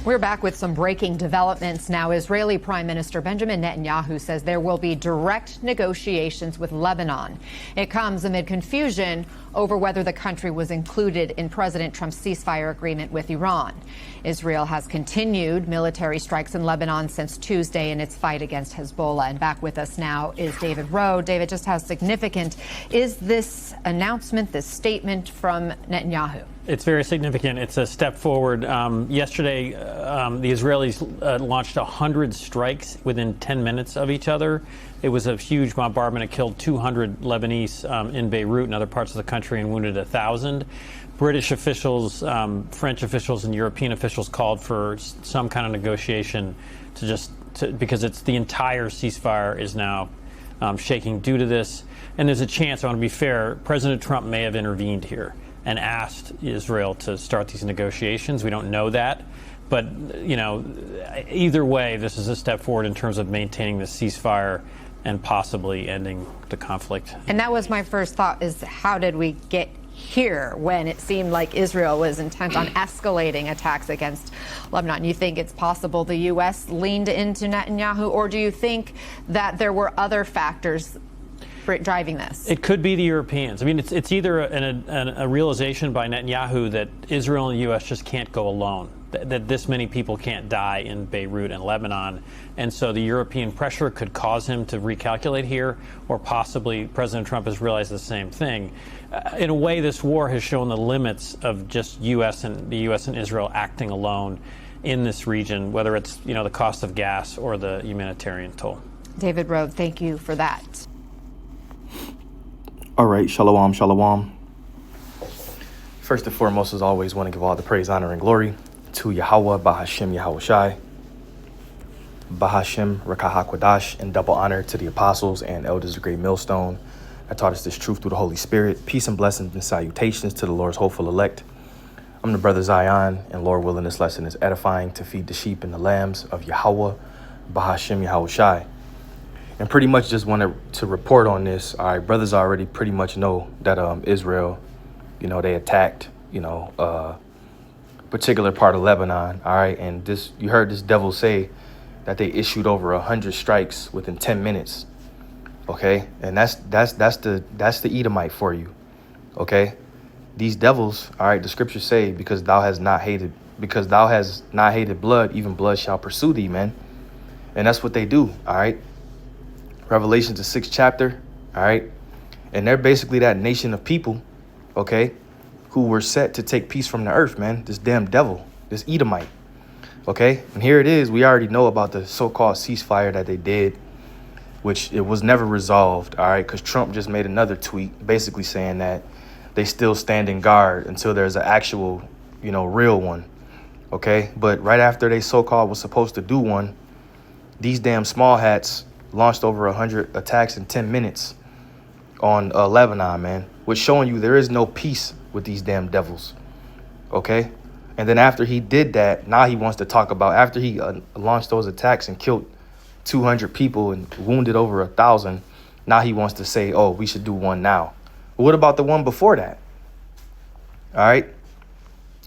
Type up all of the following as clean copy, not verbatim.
We're back with some breaking developments now. Israeli Prime Minister Benjamin Netanyahu says there will be direct negotiations with Lebanon. It comes amid confusion over whether the country was included in President Trump's ceasefire agreement with Iran. Israel has continued military strikes in Lebanon since Tuesday in its fight against Hezbollah. And back with us now is David Rowe. David, just how significant is this announcement, this statement from Netanyahu? It's very significant. It's a step forward. Yesterday, the Israelis launched 100 strikes within 10 minutes of each other. It was a huge bombardment. It killed 200 Lebanese in Beirut and other parts of the country and wounded 1,000. British officials, French officials, and European officials called for some kind of negotiation because it's the entire ceasefire is now shaking due to this. And there's a chance, I want to be fair, President Trump may have intervened here and asked Israel to start these negotiations. We don't know that. But, you know, either way, this is a step forward in terms of maintaining the ceasefire and possibly ending the conflict. And that was my first thought, is how did we get here when it seemed like Israel was intent on escalating attacks against Lebanon? You think it's possible the U.S. leaned into Netanyahu, or do you think that there were other factors driving this? It could be the Europeans. I mean, it's either a realization by Netanyahu that Israel and the U.S. just can't go alone, that this many people can't die in Beirut and Lebanon. And so the European pressure could cause him to recalculate here, or possibly President Trump has realized the same thing. In a way, this war has shown the limits of just the U.S. and Israel acting alone in this region, whether it's, you know, the cost of gas or the humanitarian toll. David Rowe, thank you for that. All right, shalom, shalom. First and foremost, as always, want to give all the praise, honor, and glory to Yahweh, Bahashem, Yahweh Shai, Bahashem, Rakah HaKodash, and double honor to the apostles and elders of Great Millstone that taught us this truth through the Holy Spirit. Peace and blessings and salutations to the Lord's hopeful elect. I'm the brother Zion, and Lord willing, this lesson is edifying to feed the sheep and the lambs of Yahweh, Bahashem, Yahweh Shai. And pretty much just wanted to report on this. All right, brothers already pretty much know that Israel, you know, they attacked, you know, particular part of Lebanon. All right, and you heard this devil say that they issued over 100 strikes within 10 minutes. Okay, and that's the Edomite for you. Okay, these devils. All right, the scriptures say, because thou hast not hated blood, even blood shall pursue thee, man. And that's what they do. All right. Revelation, the 6th chapter, all right? And they're basically that nation of people, okay, who were set to take peace from the earth, man. This damn devil, this Edomite, okay? And here it is. We already know about the so-called ceasefire that they did, which it was never resolved, all right? Because Trump just made another tweet basically saying that they still stand in guard until there's an actual, you know, real one, okay? But right after they so-called was supposed to do one, these damn small hats launched over 100 attacks in 10 minutes on Lebanon, man, which showing you there is no peace with these damn devils, okay? And then after he did that, now he wants to talk about, after he launched those attacks and killed 200 people and wounded over 1,000, now he wants to say, oh, we should do one now. But what about the one before that? All right?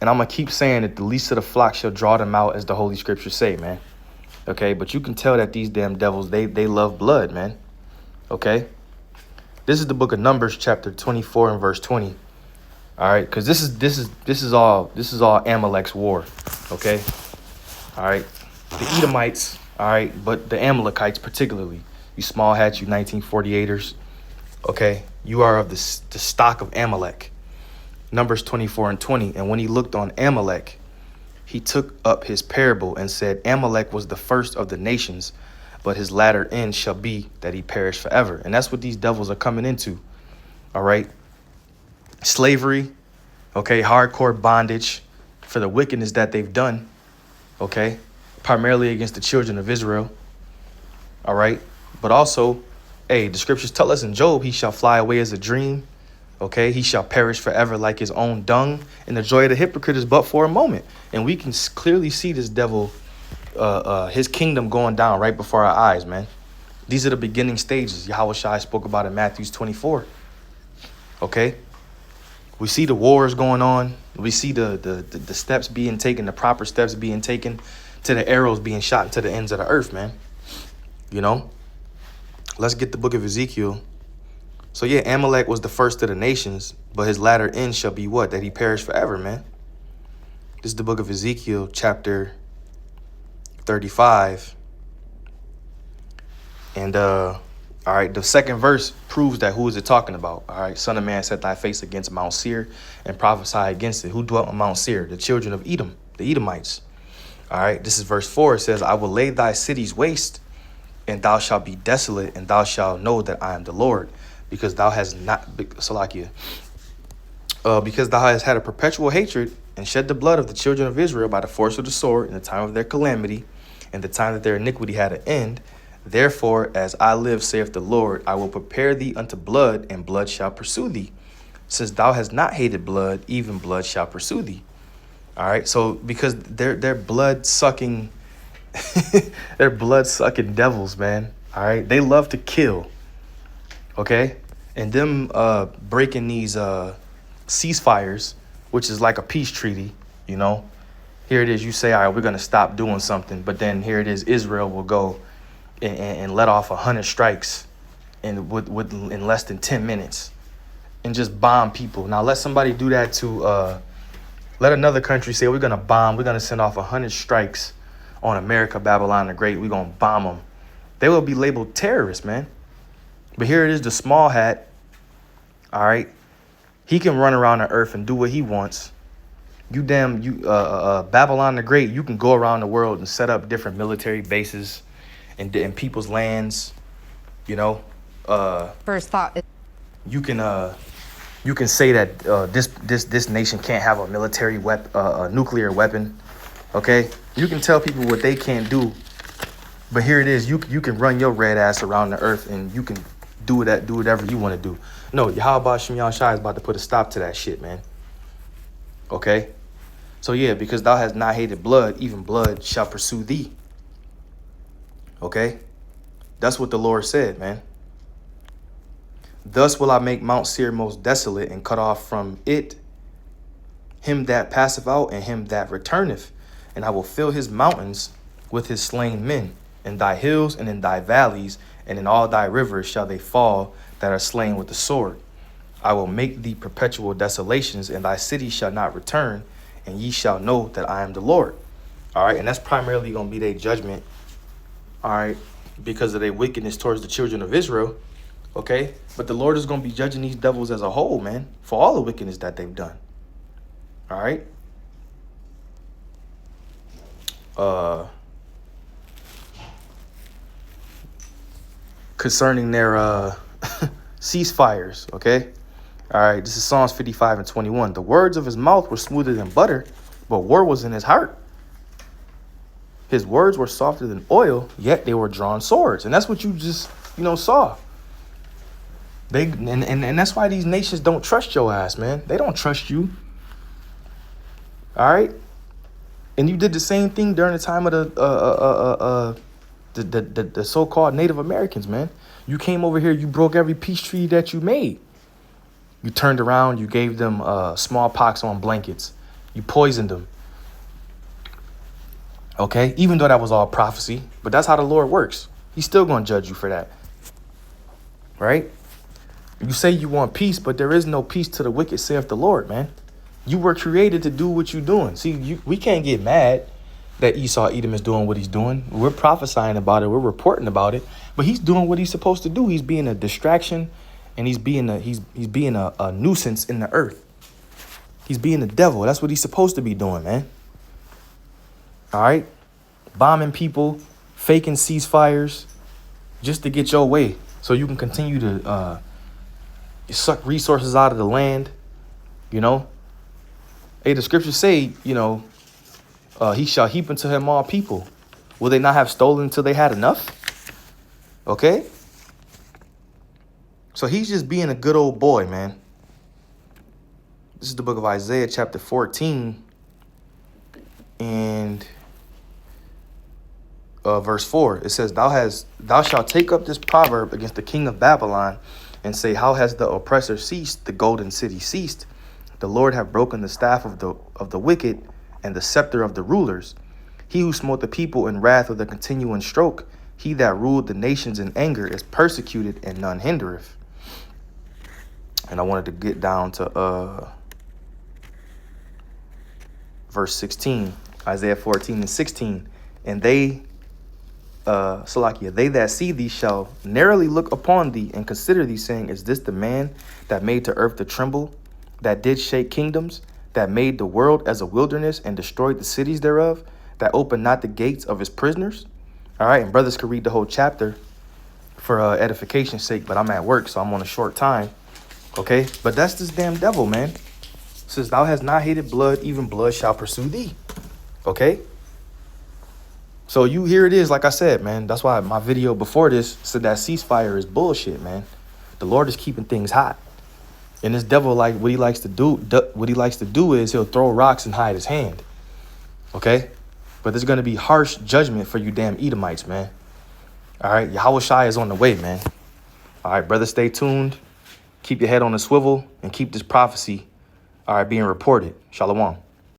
And I'm going to keep saying that the least of the flock shall draw them out, as the Holy Scriptures say, man. Okay, but you can tell that these damn devils, they love blood, man. Okay, this is the book of Numbers, chapter 24 and verse 20. All right, because this is all Amalek's war. Okay, all right, the Edomites, all right, but the Amalekites particularly, you small hats, you 1948ers. Okay, you are of the stock of Amalek. Numbers 24 and 20, and when he looked on Amalek, he took up his parable and said, Amalek was the first of the nations, but his latter end shall be that he perish forever. And that's what these devils are coming into. All right. Slavery. Okay. Hardcore bondage for the wickedness that they've done. Okay. Primarily against the children of Israel. All right. But also, hey, the scriptures tell us in Job, he shall fly away as a dream. Okay, he shall perish forever like his own dung, and the joy of the hypocrite is but for a moment. And we can clearly see this devil, his kingdom going down right before our eyes, man. These are the beginning stages. Yahweh Shai spoke about in Matthew 24. Okay, We see the wars going on. We see the steps being taken, the proper steps being taken, to the arrows being shot to the ends of the earth, man. You know? Let's get the book of Ezekiel. So yeah, Amalek was the first of the nations, but his latter end shall be what? That he perish forever, man. This is the book of Ezekiel, chapter 35. And all right, the second verse proves that. Who is it talking about? All right, son of man, set thy face against Mount Seir and prophesy against it. Who dwelt on Mount Seir? The children of Edom, the Edomites. All right, this is verse 4. It says, I will lay thy cities waste, and thou shalt be desolate, and thou shalt know that I am the Lord, because thou hast not, Salakia, because thou hast had a perpetual hatred and shed the blood of the children of Israel by the force of the sword in the time of their calamity, and the time that their iniquity had an end. Therefore, as I live, saith the Lord, I will prepare thee unto blood, and blood shall pursue thee. Since thou hast not hated blood, even blood shall pursue thee. All right, so because they're blood sucking, they're blood sucking devils, man. All right, they love to kill. Okay, and them breaking these ceasefires, which is like a peace treaty. You know, here it is. You say, all right, we're gonna stop doing something, but then here it is. Israel will go and let off 100 strikes in less than 10 minutes and just bomb people. Now let somebody do that to let another country say, we're going to bomb, we're going to send off 100 strikes on America, Babylon the Great. We're going to bomb them. They will be labeled terrorists, man. But here it is, the small hat. All right. He can run around the earth and do what he wants. Babylon the Great, you can go around the world and set up different military bases in people's lands, you know. First thought is You can say that this nation can't have a military a nuclear weapon, okay? You can tell people what they can't do, but here it is. You can run your red ass around the earth and you can do whatever you want to do. No, Yahweh Shem Yahushua is about to put a stop to that shit, man. Okay, so yeah, because thou hast not hated blood, even blood shall pursue thee. Okay, that's what the Lord said, man. Thus will I make Mount Seir most desolate, and cut off from it him that passeth out and him that returneth. And I will fill his mountains with his slain men. In thy hills and in thy valleys and in all thy rivers shall they fall that are slain with the sword. I will make thee perpetual desolations, and thy city shall not return, and ye shall know that I am the Lord. All right, and that's primarily going to be their judgment. All right, because of their wickedness towards the children of Israel. Okay, but the Lord is going to be judging these devils as a whole, man, for all the wickedness that they've done. All right. Concerning their ceasefires, okay? All right, this is Psalms 55 and 21. The words of his mouth were smoother than butter, but war was in his heart. His words were softer than oil, yet they were drawn swords. And that's what you just, saw. And that's why these nations don't trust your ass, man. They don't trust you. All right? And you did the same thing during the time of the so-called Native Americans, man. You came over here, you broke every peace treaty that you made. You turned around, you gave them smallpox on blankets. You poisoned them. Okay? Even though that was all prophecy, but that's how the Lord works. He's still going to judge you for that. Right? You say you want peace, but there is no peace to the wicked, saith the Lord, man. You were created to do what you're doing. See, we can't get mad that Esau Edom is doing what he's doing. We're prophesying about it. We're reporting about it. But he's doing what he's supposed to do. He's being a distraction, and he's being a nuisance in the earth. He's being the devil. That's what he's supposed to be doing, man. All right? Bombing people, faking ceasefires, just to get your way. So you can continue to suck resources out of the land, Hey, the scriptures say, he shall heap unto him all people. Will they not have stolen until they had enough? Okay? So he's just being a good old boy, man. This is the book of Isaiah, chapter 14, and verse 4. It says, Thou shalt take up this proverb against the king of Babylon, and say, How has the oppressor ceased? The golden city ceased. The Lord have broken the staff of the wicked and the scepter of the rulers. He who smote the people in wrath with a continuing stroke, he that ruled the nations in anger is persecuted and none hindereth. And I wanted to get down to verse 16, Isaiah 14:16. And they, Salakia, they that see thee shall narrowly look upon thee and consider thee, saying, is this the man that made the earth to tremble, that did shake kingdoms, that made the world as a wilderness and destroyed the cities thereof, that opened not the gates of his prisoners? All right, and brothers could read the whole chapter for edification's sake, but I'm at work, so I'm on a short time. Okay, but that's this damn devil, man. It says, thou hast not hated blood, even blood shall pursue thee. Okay, so here it is. Like I said, man, that's why my video before this said that ceasefire is bullshit, man. The Lord is keeping things hot, and this devil, like, what he likes to do is he'll throw rocks and hide his hand. Okay, but there's gonna be harsh judgment for you damn Edomites, man. All right, Yahweh Shai is on the way, man. All right, brother, stay tuned. Keep your head on a swivel and keep this prophecy, all right, being reported. Shalom.